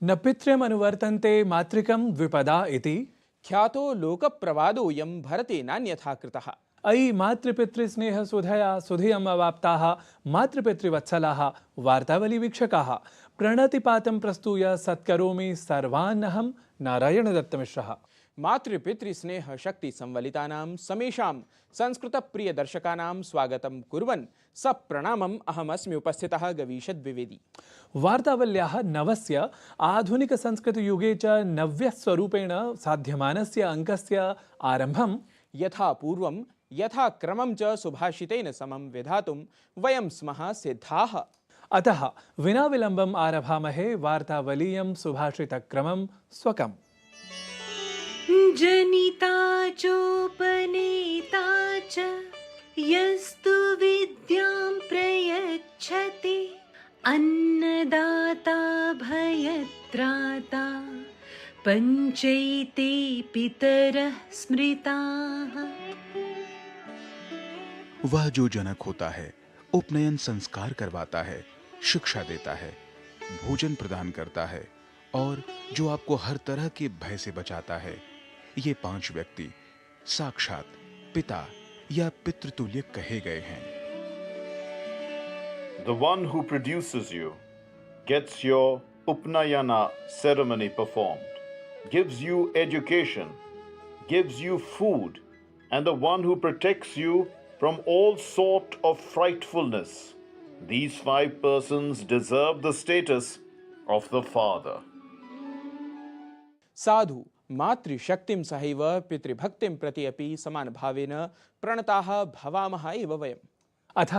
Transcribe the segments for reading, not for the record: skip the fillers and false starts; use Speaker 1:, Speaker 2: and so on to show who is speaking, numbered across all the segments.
Speaker 1: न पितृमनुवर्तन्ते मातृकं द्विपदा इति
Speaker 2: ख्यातो लोकप्रवादोऽयं भरते नान्यथा कृतः।
Speaker 1: अयि मातृपितृस्नेह सुधया सुधियम् अवाप्ताः मातृपितृवत्सलाः वार्तावली वीक्षकाः प्रणतिपातं प्रस्तूय सत्करोमि सर्वान्नहं नारायणदत्तमिश्रः।
Speaker 2: मातृपितृस्नेह शक्ति संवलितानां समेषां संस्कृतप्रिय दर्शकानां स्वागतं कुर्वन् सप्रणामम् अहमस्मि उपस्थितः गवीषद् द्विवेदी।
Speaker 1: वार्तावल्याः नवस्य आधुनिकसंस्कृतयुगे च नव्यस्वरूपेण साध्यमानस्य अङ्कस्य आरम्भं
Speaker 2: यथा पूर्वं यथा क्रमं च सुभाषितेन समं विधातुं वयं स्मः सिद्धाः।
Speaker 1: अतः विना विलम्बम् आरभामहे वार्तावलीयं सुभाषितक्रमं स्वकम्।
Speaker 3: जनिता चोपनेता च यस्तु विद्यां प्रयच्छति अन्नदाता भयत्राता पञ्चैते पितरः स्मृताः।
Speaker 4: वह जो जनक होता है, उपनयन संस्कार करवाता है, शिक्षा देता है, भोजन प्रदान करता है और जो आपको हर तरह के भय से बचाता है, ये 5 व्यक्ति साक्षात पिता या पितृतुल्य कहे गए हैं।
Speaker 5: The one who produces you, gets your Upnayana ceremony performed, gives you education, gives you food, and the one who protects you from all sort of frightfulness. These 5 persons deserve the status of the father.
Speaker 2: साधु मातृशक्तिं सहैव पितृभक्तिं प्रति अपि समानभावेन प्रणताः भवामः एव वयम्।
Speaker 1: अथ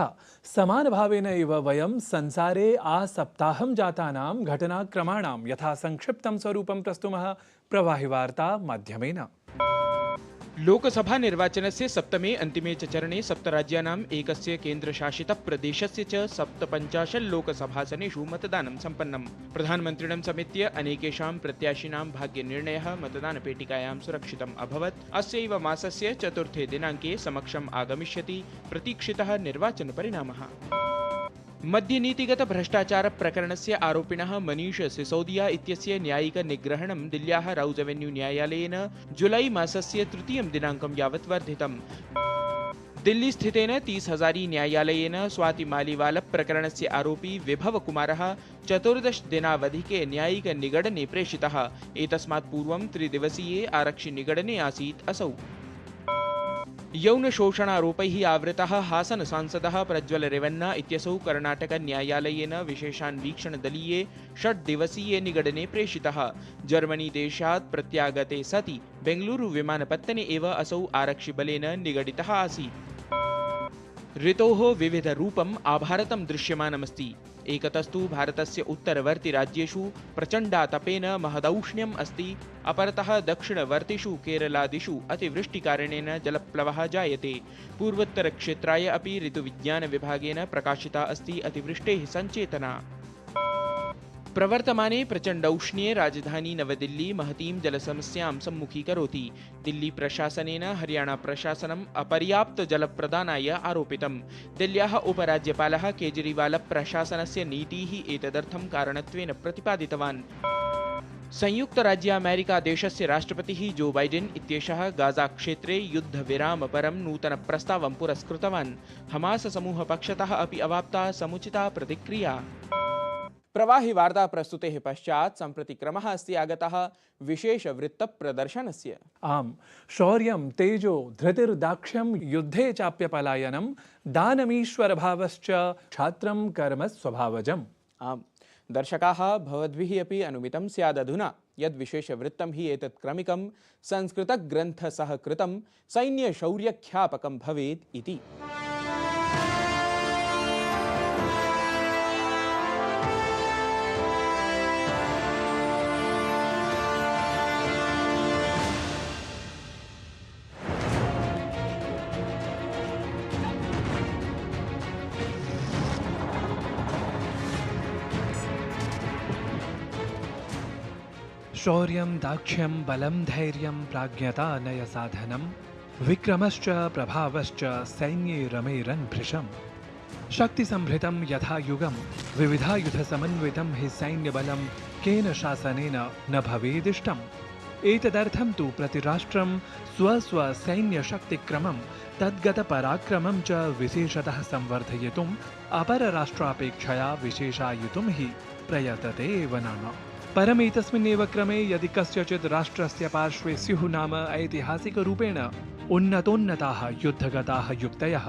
Speaker 1: समानभावेन एव वयं संसारे आसप्ताहं जातानां घटनाक्रमाणां यथा संक्षिप्तं स्वरूपं प्रस्तुमः प्रवाहिवार्ता माध्यमेन।
Speaker 2: लोकसभा निर्वाचनस्य सप्तमे अन्तिमे च चरणे सप्तराज्यानाम् एकस्य केन्द्रशासितप्रदेशस्य च 57 लोकसभासनेषु मतदानं सम्पन्नम्। प्रधानमन्त्रिणं समेत्य अनेकेषां प्रत्याशिनां भाग्यनिर्णयः मतदानपेटिकायां सुरक्षितम् अभवत्। अस्यैव मासस्य 4 दिनाङ्के समक्षम् आगमिष्यति प्रतीक्षितः निर्वाचनपरिणामः। मद्यनीतिगत भ्रष्टाचार प्रकरणस्य आरोपिणः मनीष सिसोदिया इत्यस्य न्यायिक निग्रहणं दिल्ल्याः राउज एवेन्यू न्यायालयेन जुलै मासस्य 3 दिनाङ्कं यावत् वर्धितम्। दिल्ली स्थितेन 30 हजारी न्यायालयेन स्वाति मालीवाल प्रकरणस्य आरोपी विभव कुमारः 14 दिनावधिके न्यायिक निगडने प्रेषितः। एतस्मात् पूर्वं 3 दिवसीये आरक्षि निगडने आसीत् असौ। यौन शोषणारोपैः आवृतः हासन सांसदः प्रज्वल रेवन्ना इत्यसौ कर्णाटक न्यायालयेन विशेषान्वीक्षणदलीये 6 दिवसीये निगडने प्रेषितः। जर्मनी देशात् प्रत्यागते सति बेंगलुरु विमानपत्तने एव असौ आरक्षिबलेन निगडितः आसीत्। ऋतोः विविधरूपम् आभारतं दृश्यमानमस्ति। एकतस्तु भारतस्य उत्तरवर्ति राज्येषु प्रचण्डातपेन महदौष्ण्यम् अस्ति, अपरतः दक्षिणवर्तिषु केरलादिषु अतिवृष्टिकारणेन जलप्लवः जायते। पूर्वोत्तरक्षेत्राय अपि ऋतुविज्ञानविभागेन प्रकाशिता अस्ति अतिवृष्टेः सञ्चेतना। प्रवर्तमाने प्रचण्डौष्ण्ये राजधानी नवदिल्ली महतीं जलसमस्यां सम्मुखीकरोति। दिल्ली प्रशासनेन हरियाणा प्रशासनम् अपर्याप्त जलप्रदानाय आरोपितम्। दिल्ल्याः उपराज्यपालः केजरीवाल प्रशासनस्य नीतिः एतदर्थं कारणत्वेन प्रतिपादितवान्। संयुक्तराज्यामेरिका देशस्य राष्ट्रपतिः जो बाइडेन इत्येषः गाजा क्षेत्रे युद्धविरामपरं नूतनप्रस्तावं पुरस्कृतवान्। हमास समूहपक्षतः अपि अवाप्ता समुचिता प्रतिक्रिया। प्रवाहि वार्ता प्रस्तुतेः पश्चात् सम्प्रति क्रमः अस्ति आगतः विशेषवृत्तप्रदर्शनस्य।
Speaker 1: आम्, शौर्यं तेजो धृतिर्दाक्ष्यं युद्धे चाप्यपलायनं दानमीश्वरभावश्च छात्रं कर्म स्वभावजम्।
Speaker 2: आम् दर्शकाः, भवद्भिः अपि अनुमितं स्यादधुना यद् विशेषवृत्तं हि एतत् क्रमिकं संस्कृतग्रन्थसह कृतं सैन्यशौर्यख्यापकं भवेत् इति।
Speaker 1: शौर्यं दाक्ष्यं बलं धैर्यं प्राज्ञता नयसाधनं विक्रमश्च प्रभावश्च सैन्ये रमेरन् भृशम् शक्ति संभृतं यथा युगं विविधायुध समन्वितं हि सैन्यबलं केन शासनेन न भवेदिष्टम्। एतदर्थं तु प्रतिराष्ट्रं स्वस्वसैन्यशक्तिक्रमं तद्गतपराक्रमं च विशेषतः संवर्धयितुम् अपरराष्ट्रापेक्षया विशेषायितुं हि प्रयतते एव नाम। परमेतस्मिन्नेव क्रमे यदि कस्यचित् राष्ट्रस्य पार्श्वे स्युः नाम ऐतिहासिकरूपेण उन्नतोन्नताः युद्धगताः युक्तयः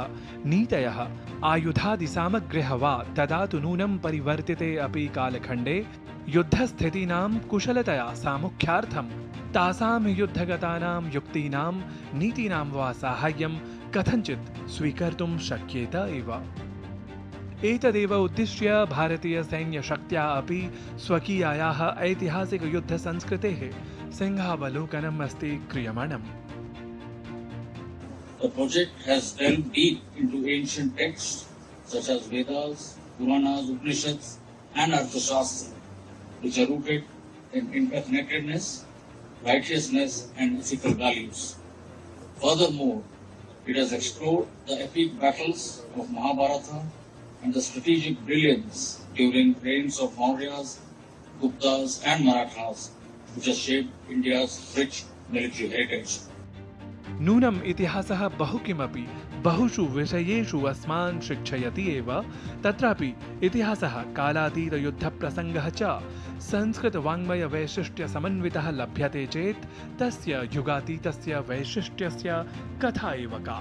Speaker 1: नीतयः आयुधादिसामग्र्यः वा तदा तु नूनं परिवर्तिते अपि कालखण्डे युद्धस्थितीनां कुशलतया सामुख्यार्थं तासां युद्धगतानां युक्तीनां नीतीनां वा साहाय्यं कथञ्चित् स्वीकर्तुं शक्येत एव। एतदेव उद्दिश्य भारतीयसैन्यशक्त्या अपि स्वकीयायाः ऐतिहासिकयुद्धसंस्कृतेः सिंहावलोकनम् अस्ति क्रियमाणम्।
Speaker 6: The project has delved deep into ancient texts such as Vedas, Puranas, Upanishads, and Arthashastra, which are rooted in interconnectedness, righteousness, and ethical values. Furthermore, it has explored the epic battles of Mahabharata and the strategic brilliance during reigns of Mauryas, Guptas, and Marathas, which has shaped India's rich military heritage.
Speaker 1: नूनम् इतिहासः बहु किमपि बहुषु विषयेषु अस्मान् शिक्षयति एव। तत्रापि इतिहासः कालातीतयुद्धप्रसङ्गः च संस्कृतवाङ्मयवैशिष्ट्यसमन्वितः लभ्यते चेत् तस्य युगातीतस्य वैशिष्ट्यस्य कथा एव का।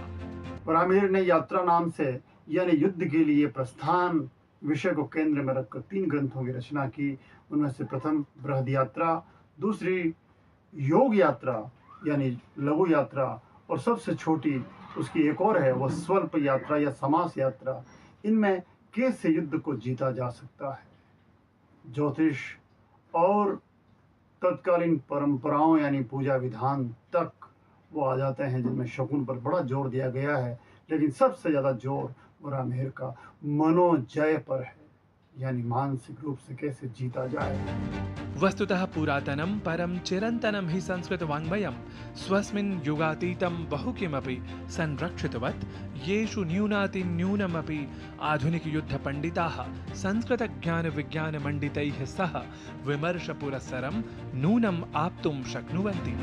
Speaker 7: रामेर ने यात्रा नाम से यानी युद्ध के लिए प्रस्थान विषय को केंद्र में रखकर 3 ग्रंथों की रचना की। उनमें से प्रथम बृहद यात्रा, दूसरी योग यात्रा यानी लघु यात्रा, और सबसे छोटी उसकी एक और है, वह स्वल्प यात्रा या समास यात्रा। इनमें कैसे युद्ध को जीता जा सकता है, ज्योतिष और तत्कालीन परंपराओं यानी पूजा विधान तक वो आ जाते हैं, जिनमें शकुन पर बड़ा जोर दिया गया है। लेकिन सबसे ज़्यादा जोर रामेर का मनोजय पर है, यानी मानसिक रूप से कैसे जीता जाए।
Speaker 1: वस्तुतः पुरातनं परं चिरन्तनं हि संस्कृतवाङ्मयं स्वस्मिन् युगातीतं बहु किमपि संरक्षितवत्। येषु न्यूनातिन्यूनमपि आधुनिकयुद्धपण्डिताः संस्कृतज्ञानविज्ञानमण्डितैः सह विमर्शपुरस्सरं नूनम् आप्तुं शक्नुवन्ति।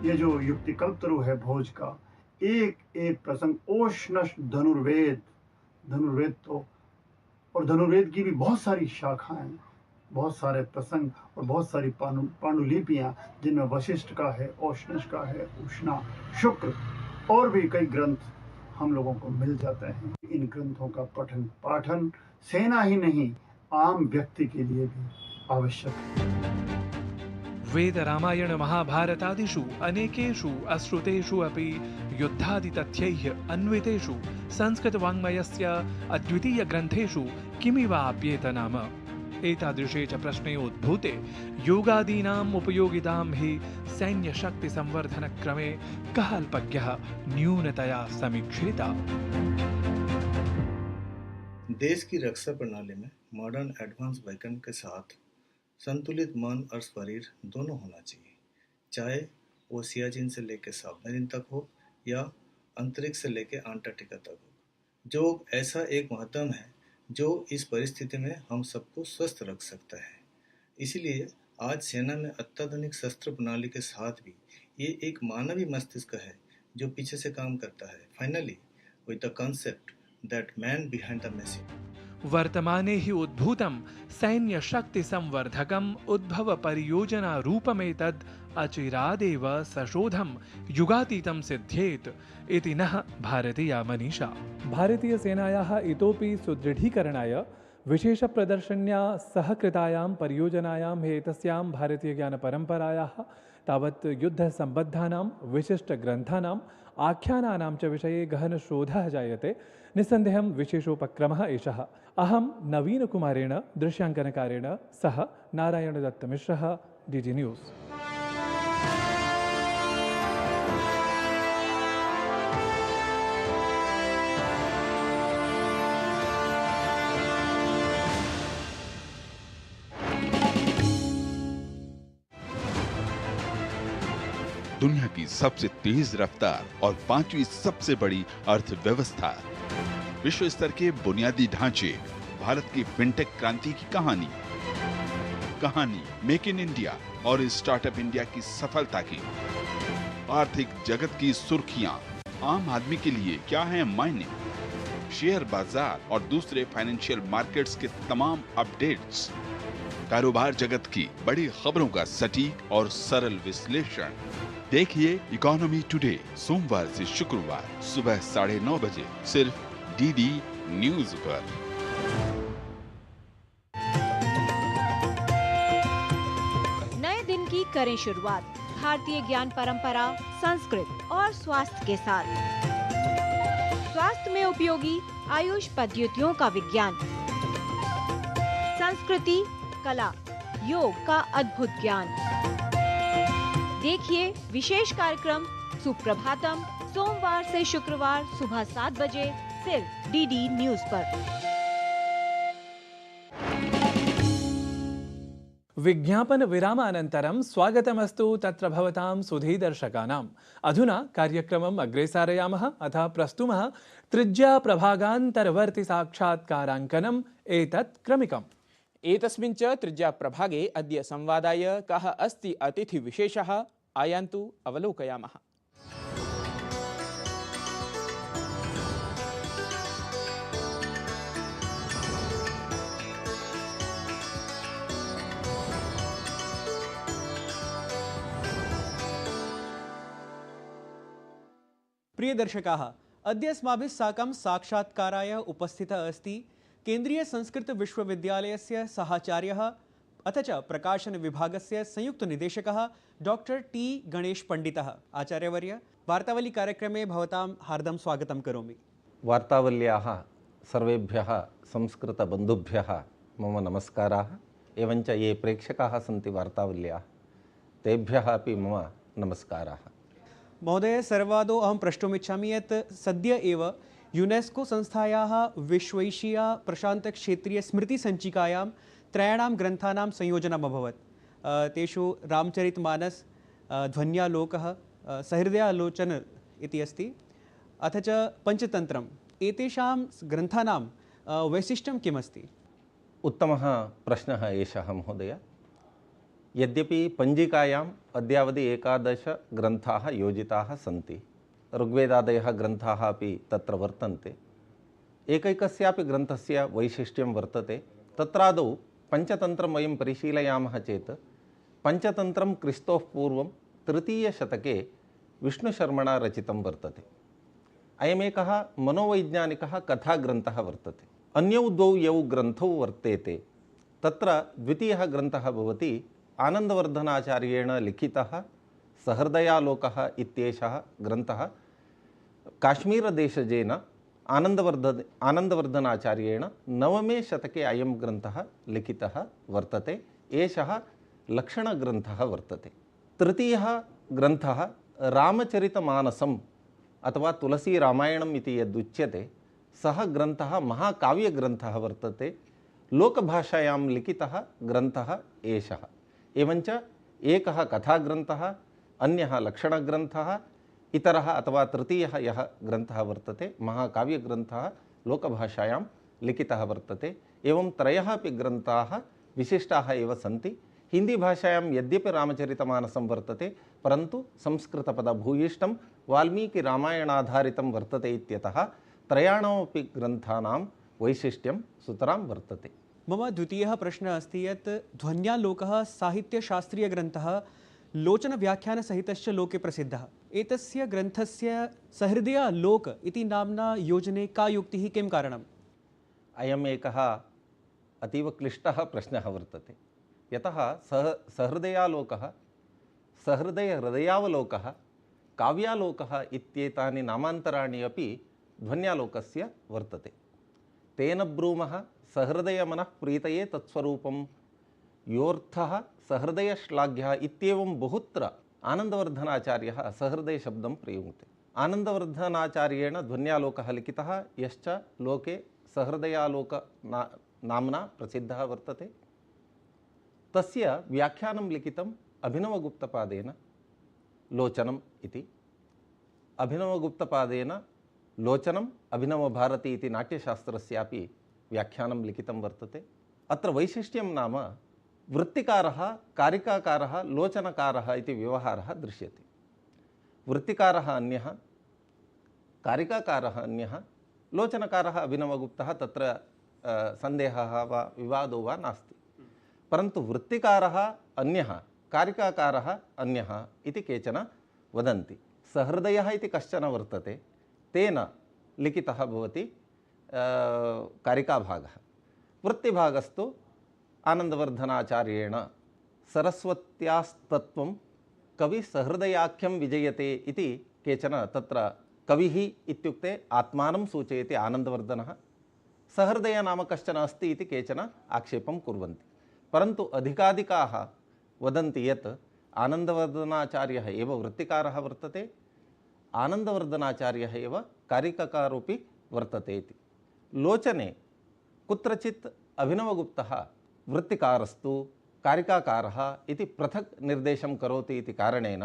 Speaker 7: ये जो युक्तिकल्पतरु है भोज का, एक एक प्रसंग ओष्णश धनुर्वेद तो, और धनुर्वेद की भी बहुत सारी शाखाएं, बहुत सारे प्रसंग और बहुत सारी पांडुलिपियां, जिनमें वशिष्ठ का है, औष्णश का है, उष्णा, शुक्र और भी कई ग्रंथ हम लोगों को मिल जाते हैं। इन ग्रंथों का पठन पाठन सेना ही नहीं आम व्यक्ति के लिए भी आवश्यक है।
Speaker 1: वेद रामायण महाभारतादिषु अनेकेषु अश्रुतेषु अपि युद्धादितथ्यैः अन्वितेषु संस्कृतवाङ्मयस्य अद्वितीयग्रन्थेषु किमिवाप्येत नाम। एतादृशे च प्रश्ने उद्भूते योगादीनाम् उपयोगितां हि सैन्यशक्तिसंवर्धनक्रमे कः अल्पज्ञः न्यूनतया समीक्षेत।
Speaker 8: देश की रक्षा प्रणाली में मॉडर्न एडवांस वैगन के साथ संतुलित मन और शरीर दोनों होना चाहिए, चाहे वो सियाचिन से लेकर सबमरीन तक हो या अंतरिक्ष से लेकर अंटार्कटिका तक हो। योग ऐसा एक माध्यम है जो इस परिस्थिति में हम सबको स्वस्थ रख सकता है। इसलिए आज सेना में अत्याधुनिक शस्त्र प्रणाली के साथ भी ये एक मानवीय मस्तिष्क है जो पीछे से काम करता है। Finally with the concept that man behind the machine.
Speaker 1: वर्तमाने हि उद्भूतं सैन्यशक्तिसंवर्धकम् उद्भवपरियोजनारूपमेतद् अचिरादेव सशोधं युगातीतं सिद्ध्येत् इति नः भारतीया मनीषा। भारतीयसेनायाः इतोपि सुदृढीकरणाय विशेषप्रदर्शन्या सहकृतायां परियोजनायां एतस्यां भारतीयज्ञानपरम्परायाः तावत् युद्धसम्बद्धानां विशिष्टग्रन्थानाम् आख्यानानां च विषये गहनशोधः जायते। निस्सन्देहं विशेषोपक्रमः एषः। अहं नवीनकुमारेण दृश्याङ्कनकारेण सह नारायणदत्तमिश्रः, DG न्यूज़।
Speaker 4: दुनिया की सबसे तेज रफ्तार और 5वीं सबसे बड़ी अर्थव्यवस्था विश्व स्तर के बुनियादी ढांचे, भारत की फिनटेक क्रांति की कहानी मेक इन इंडिया और स्टार्टअप इंडिया की सफलता की, आर्थिक जगत की सुर्खियां, आम आदमी के लिए क्या है मायने, शेयर बाजार और दूसरे फाइनेंशियल मार्केट्स के तमाम अपडेट्स, कारोबार जगत की बड़ी खबरों का सटीक और सरल विश्लेषण। देखिए इकोनॉमी टुडे सोमवार से शुक्रवार सुबह 9:30 बजे सिर्फ डीडी न्यूज पर।
Speaker 9: नए दिन की करें शुरुआत भारतीय ज्ञान परंपरा, संस्कृत और स्वास्थ्य के साथ। स्वास्थ्य में उपयोगी आयुष पद्धतियों का विज्ञान, संस्कृति, कला, योग का अद्भुत ज्ञान। देखिए विशेष कार्यक्रम सुप्रभातम सोमवार से शुक्रवार सुबह 7 बजे सिर्फ डीडी न्यूज पर।
Speaker 1: विज्ञापन विरामानन्तरं स्वागतमस्तु तत्र भवतां सुधी दर्शकानाम्। अधुना कार्यक्रमम् अग्रे सारयामः। अथ प्रस्तुमः त्रिज्या प्रभागान्तर्वर्ति साक्षात्काराङ्कनम् एतत् क्रमिकम्।
Speaker 2: एतस्मिन् च त्रिज्या प्रभागे अद्य संवादाय कः अस्ति अतिथिविशेषः, आयान्तु अवलोकयामः।
Speaker 10: प्रिय दर्शकाः, अद्य अस्माभिः साकं साक्षात्काराय उपस्थितः अस्ति केन्द्रीय संस्कृत विश्वविद्यालयस्य सहाचार्यः अथ च प्रकाशन विभागस्य संयुक्त निदेशकः डॉक्टर टी गणेश पंडितः। आचार्यवर्य, वार्तावली कार्यक्रमे भवतां हार्दं स्वागतं करोमि।
Speaker 11: वार्तावल्याः सर्वेभ्यः संस्कृतबन्धुभ्यः मम नमस्काराः। एवञ्च ये प्रेक्षकाः सन्ति वार्तावल्याः तेभ्यः अपि मम नमस्काराः।
Speaker 10: महोदय, सर्वादौ अहं प्रष्टुमिच्छामि यत् सद्य एव यूनेस्को संस्थायाः विश्वैशिया प्रशान्तक्षेत्रीय स्मृतिसञ्चिकायां त्रयाणां ग्रन्थानां संयोजनम् अभवत्। तेषु रामचरितमानस, ध्वन्यालोकः, सहृदयालोचन इति अस्ति, अथ च पञ्चतन्त्रम्। एतेषां ग्रन्थानां वैशिष्ट्यं किमस्ति?
Speaker 11: उत्तमः प्रश्नः एषः महोदय। यद्यपि पञ्जिकायाम् अद्यावधि 11 ग्रन्थाः योजिताः सन्ति, ऋग्वेदादयः ग्रन्थाः अपि तत्र वर्तन्ते। एकैकस्यापि ग्रन्थस्य वैशिष्ट्यं वर्तते। तत्रादौ पञ्चतन्त्रं वयं परिशीलयामः चेत् पञ्चतन्त्रं क्रिस्तोः पूर्वं 3. शतके विष्णुशर्मणा रचितं वर्तते। अयमेकः मनोवैज्ञानिकः कथाग्रन्थः वर्तते। अन्यौ द्वौ यौ ग्रन्थौ वर्तेते तत्र द्वितीयः ग्रन्थः भवति आनन्दवर्धनाचार्येण लिखितः सहृदयालोकः इत्येषः ग्रन्थः। काश्मीरदेशजेन आनन्दवर्धनाचार्येण 9मे शतके अयं ग्रन्थः लिखितः वर्तते। एषः लक्षणग्रन्थः वर्तते। तृतीयः ग्रन्थः रामचरितमानसम् अथवा तुलसीरामायणम् इति यदुच्यते, सः ग्रन्थः महाकाव्यग्रन्थः वर्तते। लोकभाषायां लिखितः ग्रन्थः एषः। एवञ्च एकः कथाग्रन्थः, अन्यः लक्षणग्रन्थः, इतरः अथवा तृतीयः यः ग्रन्थः वर्तते महाकाव्यग्रन्थः लोकभाषायां लिखितः वर्तते। एवं त्रयः अपि ग्रन्थाः विशिष्टाः एव सन्ति। हिन्दीभाषायां यद्यपि रामचरितमानसं वर्तते, परन्तु संस्कृतपदभूयिष्ठं वाल्मीकिरामायणाधारितं वर्तते इत्यतः त्रयाणामपि ग्रन्थानां वैशिष्ट्यं सुतरां वर्तते।
Speaker 10: मम द्वितीयः प्रश्नः अस्ति यत् ध्वन्यालोकः साहित्यशास्त्रीयग्रन्थः लोचनव्याख्यानसहितश्च लोके प्रसिद्धः। एतस्य ग्रन्थस्य सहृदयालोक इति नाम्ना योजने का युक्तिः, किं कारणम्?
Speaker 11: अयम् एकः अतीव क्लिष्टः प्रश्नः वर्तते। यतः सहृदयालोकः, सहृदयहृदयावलोकः, काव्यालोकः इत्येतानि नामान्तराणि अपि ध्वन्यालोकस्य वर्तते। तेन ब्रूमः सहृदयमनः प्रीतये तत्स्वरूपं योऽर्थः सहृदयश्लाघ्यः इत्येवं बहुत्र आनन्दवर्धनाचार्यः सहृदयशब्दं प्रयुङ्क्ते। आनन्दवर्धनाचार्येण ध्वन्यालोकः लिखितः, यश्च लोके सहृदयालोक नाम्ना प्रसिद्धः वर्तते। तस्य व्याख्यानं लिखितम् अभिनवगुप्तपादेन लोचनम् इति। अभिनवगुप्तपादेन लोचनम् अभिनवभारती इति नाट्यशास्त्रस्यापि व्याख्यानं लिखितं वर्तते। अत्र वैशिष्ट्यं नाम वृत्तिकारः, कारिकाकारः, लोचनकारः इति व्यवहारः दृश्यते। वृत्तिकारः अन्यः, कारिकाकारः अन्यः, लोचनकारः अभिनवगुप्तः, तत्र सन्देहः वा विवादो वा नास्ति। परन्तु वृत्तिकारः अन्यः, कारिकाकारः अन्यः इति केचन वदन्ति। सहृदयः इति कश्चन वर्तते, तेन लिखितः भवति कारिकाभागः। वृत्तिभागस्तु आनन्दवर्धनाचार्येण सरस्वत्यास्तत्त्वं कविसहृदयाख्यं विजयते इति केचन, तत्र कविः इत्युक्ते आत्मानं सूचयति आनन्दवर्धनः, सहृदय नाम कश्चन अस्ति इति केचन आक्षेपं कुर्वन्ति। परन्तु अधिकाधिकाः वदन्ति यत् आनन्दवर्धनाचार्यः एव वृत्तिकारः वर्तते, आनन्दवर्धनाचार्यः एव कारिकाकारोऽपि वर्तते इति। लोचने कुत्रचित् अभिनवगुप्तः वृत्तिकारस्तु कारिकाकारः इति पृथक् निर्देशं करोति इति कारणेन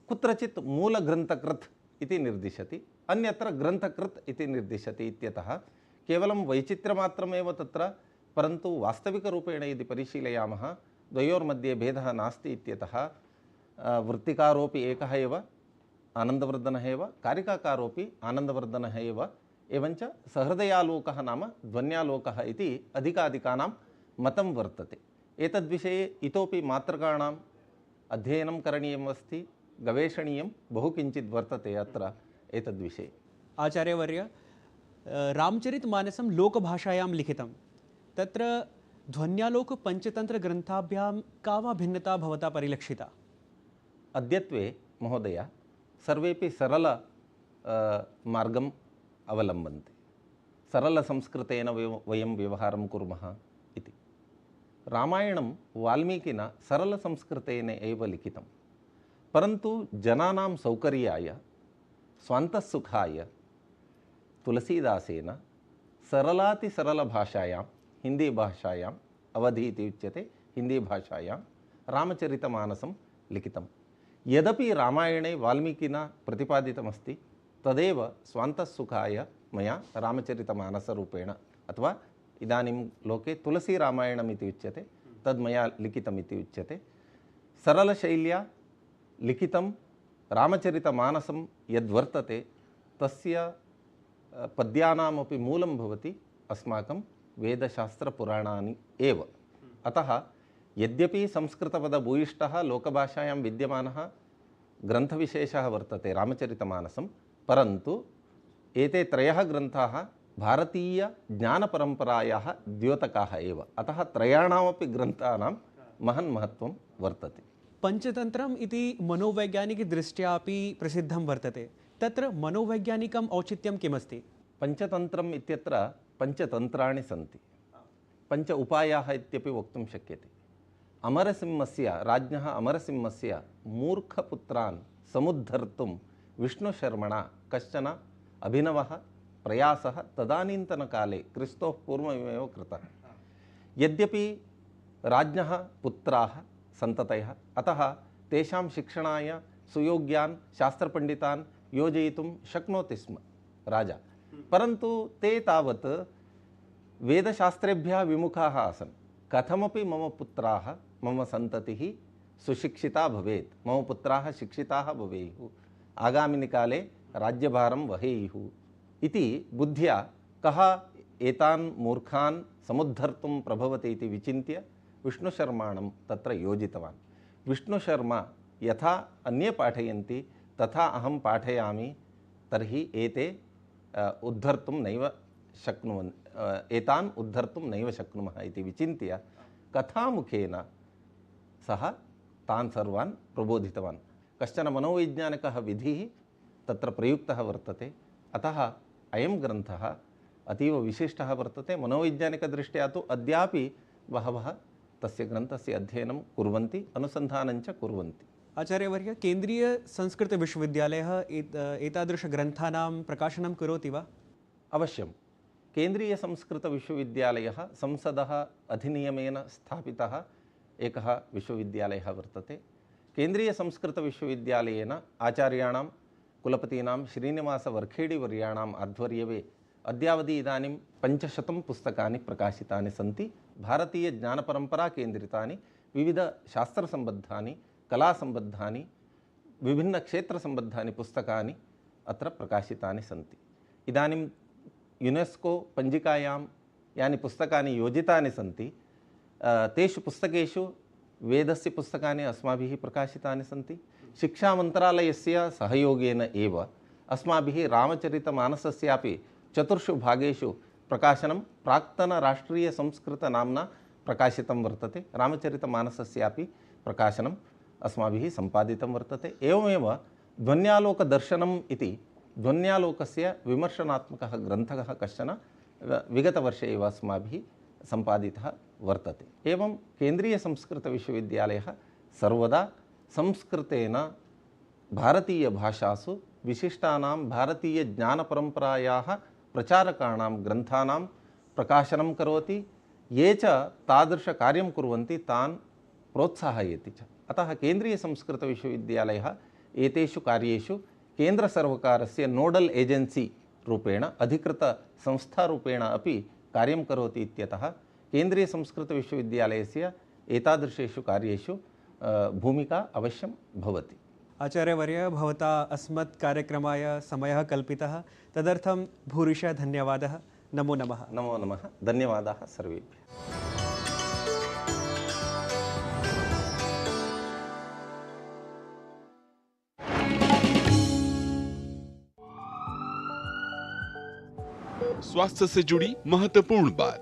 Speaker 11: कुत्रचित् मूलग्रन्थकृत् इति निर्दिशति, अन्यत्र ग्रन्थकृत् इति निर्दिशति इत्यतः केवलं वैचित्र्यमात्रमेव तत्र, परन्तु वास्तविकरूपेण यदि परिशीलयामः द्वयोर्मध्ये भेदः नास्ति इत्यतः वृत्तिकारोऽपि एकः एव आनन्दवर्धनः एव, कारिकाकारोऽपि आनन्दवर्धनः एव, एवञ्च सहृदयालोकः नाम ध्वन्यालोकः इति अधिकाधिकानां मतं वर्तते। एतद्विषये इतोपि मात्रकाणाम् अध्ययनं करणीयम् अस्ति, गवेषणीयं बहु किञ्चित् वर्तते अत्र एतद्विषये।
Speaker 10: आचार्यवर्य, रामचरितमानसं लोकभाषायां लिखितं, तत्र ध्वन्यालोकपञ्चतन्त्रग्रन्थाभ्यां का वा भिन्नता भवता परिलक्षिता?
Speaker 11: अद्यत्वे महोदय सर्वेपि सरल मार्गम् अवलम्बन्ते। सरलसंस्कृतेन वयं व्यवहारं कुर्मः इति। रामायणं वाल्मीकिना सरलसंस्कृतेन एव लिखितं, परन्तु जनानां सौकर्याय, स्वान्तसुखाय तुलसीदासेन सरलातिसरलभाषायां, हिन्दीभाषायाम्, अवधि इति उच्यते, हिन्दीभाषायां रामचरितमानसं लिखितं। यदपि रामायणे वाल्मीकिना प्रतिपादितमस्ति तदेव स्वान्तसुखाय मया रामचरितमानसरूपेण, अथवा इदानीं लोके तुलसीरामायणम् इति उच्यते, तद् मया लिखितम् इति उच्यते। सरलशैल्या लिखितं रामचरितमानसं यद्वर्तते तस्य पद्यानामपि मूलं भवति अस्माकं वेदशास्त्रपुराणानि एव। अतः यद्यपि संस्कृतपदभूयिष्ठः लोकभाषायां विद्यमानः ग्रन्थविशेषः वर्तते रामचरितमानसं, परन्तु एते त्रयः ग्रन्थाः भारतीयज्ञानपरम्परायाः द्योतकाः एव। अतः त्रयाणामपि ग्रन्थानां महन् महत्त्वं वर्तते।
Speaker 10: पञ्चतन्त्रम् इति मनोवैज्ञानिकदृष्ट्या अपि प्रसिद्धं वर्तते, तत्र मनोवैज्ञानिकम् औचित्यं किमस्ति?
Speaker 11: पञ्चतन्त्रम् इत्यत्र पञ्चतन्त्राणि सन्ति, पञ्च उपायाः इत्यपि वक्तुं शक्यते। अमरसिंहस्य, राज्ञः अमरसिंहस्य मूर्खपुत्रान् समुद्धर्तुं विष्णुशर्मणा कश्चन अभिनवः प्रयासः तदानीन्तनकाले क्रिस्तोः पूर्वमेव कृतः। यद्यपि राज्ञः पुत्राः सन्ततयः, अतः तेषां शिक्षणाय सुयोग्यान् शास्त्रपण्डितान् योजयितुं शक्नोति स्म राजा, परन्तु ते तावत् वेदशास्त्रेभ्यः विमुखाः आसन्। कथमपि मम पुत्राः, मम सन्ततिः सुशिक्षिता भवेत्, मम पुत्राः शिक्षिताः भवेयुः, आगामिनि काले राज्यभारं वहेयुः इति बुद्ध्या कः एतान् मूर्खान् समुद्धर्तुं प्रभवति इति विचिन्त्य विष्णुशर्माणं तत्र योजितवान्। विष्णुशर्मा यथा अन्ये पाठयन्ति तथा अहं पाठयामि, तर्हि एते उद्धर्तुं नैव शक्नुवन्, एतान् उद्धर्तुं नैव शक्नुमः इति विचिन्त्य कथामुखेन सः तान् सर्वान् प्रबोधितवान्। कश्चन मनोवैज्ञानिकः विधिः तत्र प्रयुक्तः वर्तते, अतः अयं ग्रन्थः अतीव विशिष्टः वर्तते। मनोवैज्ञानिकदृष्ट्या तु अद्यापि बहवः तस्य ग्रन्थस्य अध्ययनं कुर्वन्ति, अनुसन्धानञ्च कुर्वन्ति।
Speaker 10: आचार्यवर्य, केन्द्रीयसंस्कृतविश्वविद्यालयः एतादृशग्रन्थानां प्रकाशनं करोति वा?
Speaker 11: अवश्यं। केन्द्रीयसंस्कृतविश्वविद्यालयः संसदः अधिनियमेन स्थापितः एकः विश्वविद्यालयः वर्तते। केन्द्रीयसंस्कृतविश्वविद्यालयेन आचार्याणां कुलपतीनां श्रीनिवासवर्खेडिवर्याणाम् आध्वर्यवे अद्यावधि इदानीं 500 पुस्तकानि प्रकाशितानि सन्ति। भारतीयज्ञानपरम्पराकेन्द्रितानि विविधशास्त्रसम्बद्धानि कलासम्बद्धानि विभिन्नक्षेत्रसम्बद्धानि पुस्तकानि अत्र प्रकाशितानि सन्ति। इदानीं यूनेस्को पञ्जिकायां यानि पुस्तकानि योजितानि सन्ति तेषु पुस्तकेषु वेदस्य पुस्तकानि अस्माभिः प्रकाशितानि सन्ति। शिक्षामन्त्रालयस्य सहयोगेन एव अस्माभिः रामचरितमानसस्यापि 4 भागेषु प्रकाशनं प्राक्तनराष्ट्रीयसंस्कृतनाम्ना प्रकाशितं वर्तते। रामचरितमानसस्यापि प्रकाशनम् अस्माभिः सम्पादितं वर्तते। एवमेव ध्वन्यालोकदर्शनम् इति ध्वन्यालोकस्य विमर्शनात्मकः ग्रन्थः कश्चन विगतवर्षे एव अस्माभिः सम्पादितः वर्तते। एवं केन्द्रीयसंस्कृतविश्वविद्यालयः सर्वदा संस्कृतेन भारतीयभाषासु विशिष्टानां भारतीयज्ञानपरम्परायाः प्रचारकाणां ग्रन्थानां प्रकाशनं करोति। ये च तादृशकार्यं कुर्वन्ति तान् प्रोत्साहयति च। अतः केन्द्रीयसंस्कृतविश्वविद्यालयः एतेषु कार्येषु केन्द्रसर्वकारस्य नोडल एजेन्सी रूपेण अधिकृतसंस्थारूपेण अपि कार्यं करोति इत्यतः केन्द्रीयसंस्कृतविश्वविद्यालयस्य एतादृशेषु कार्येषु भूमिका अवश्यं भवति।
Speaker 10: आचार्यवर्य, भवता अस्मत् कार्यक्रमाय समयः कल्पितः, तदर्थं भूरिशः धन्यवादः। नमो नमः।
Speaker 11: नमो नमः। धन्यवादाः सर्वेभ्यः।
Speaker 4: स्वास्थ्य से जुड़ी महत्वपूर्ण बात,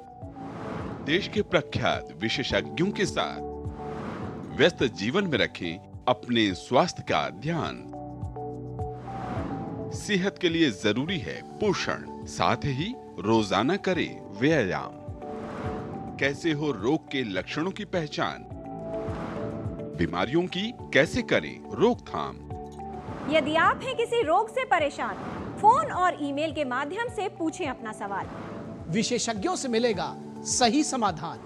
Speaker 4: देश के प्रख्यात विशेषज्ञों के साथ व्यस्त जीवन में रखें अपने स्वास्थ्य का ध्यान। सेहत के लिए जरूरी है पोषण, साथ ही रोजाना करें व्यायाम। कैसे हो रोग के लक्षणों की पहचान, बीमारियों की कैसे करें रोकथाम।
Speaker 9: यदि आप हैं किसी रोग से परेशान, फोन और ईमेल के माध्यम से पूछें अपना सवाल।
Speaker 12: विशेषज्ञों से मिलेगा सही समाधान।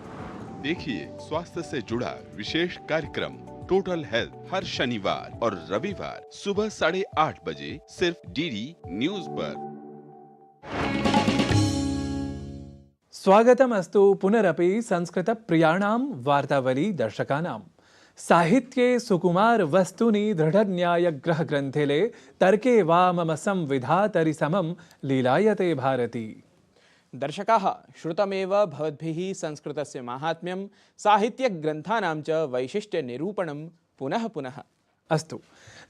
Speaker 4: देखिए स्वास्थ्य से जुड़ा विशेष कार्यक्रम टोटल हेल्थ हर शनिवार और रविवार सुबह 8:30 बजे सिर्फ डीडी न्यूज पर।
Speaker 1: स्वागतमस्तु पुनरपि संस्कृत प्रियाणां वार्तावली दर्शकानां। साहित्ये सुकुमार वस्तुनि दृढ़न्याय ग्रह ग्रंथिले तर्के वा मम संविधातरि समं लीलायते भारती।
Speaker 2: दर्शकाः, श्रुतमेव भवद्भिः संस्कृतस्य माहात्म्यं साहित्यग्रन्थानां च वैशिष्ट्यनिरूपणं पुनः पुनः।
Speaker 1: अस्तु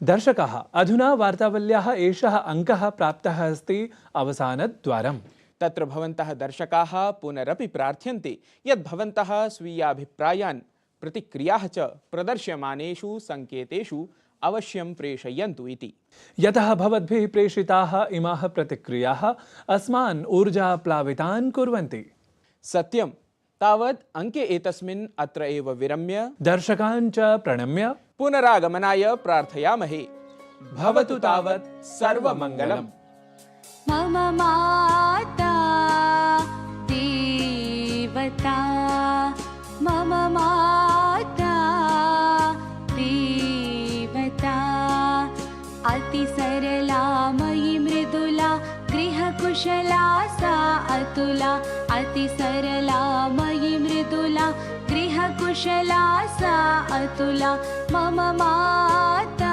Speaker 1: दर्शकाः, अधुना वार्तावल्याः एषः अङ्कः प्राप्तः अस्ति अवसानद्वारम्।
Speaker 2: तत्र भवन्तः दर्शकाः पुनरपि प्रार्थ्यन्ते यत् भवन्तः स्वीयाभिप्रायान् प्रतिक्रियाः च प्रदर्श्यमानेषु संकेतेषु अवश्यं प्रेषयन्तु इति।
Speaker 1: यतः भवद्भिः प्रेषिताः इमाः प्रतिक्रियाः अस्मान् ऊर्जाप्लावितान् कुर्वन्ति।
Speaker 2: सत्यं, तावत् अङ्के एतस्मिन् अत्र एव विरम्य
Speaker 1: दर्शकान् च प्रणम्य
Speaker 2: पुनरागमनाय प्रार्थयामहे। भवतु तावत् सर्वमङ्गलम्।
Speaker 3: मम माता देवता, मम माता देवता, अति सरला मयि मृदुला, गृहकुशला सा अतुला। अति सरला मयि मृदुला, गृहकुशला सा अतुला। मम माता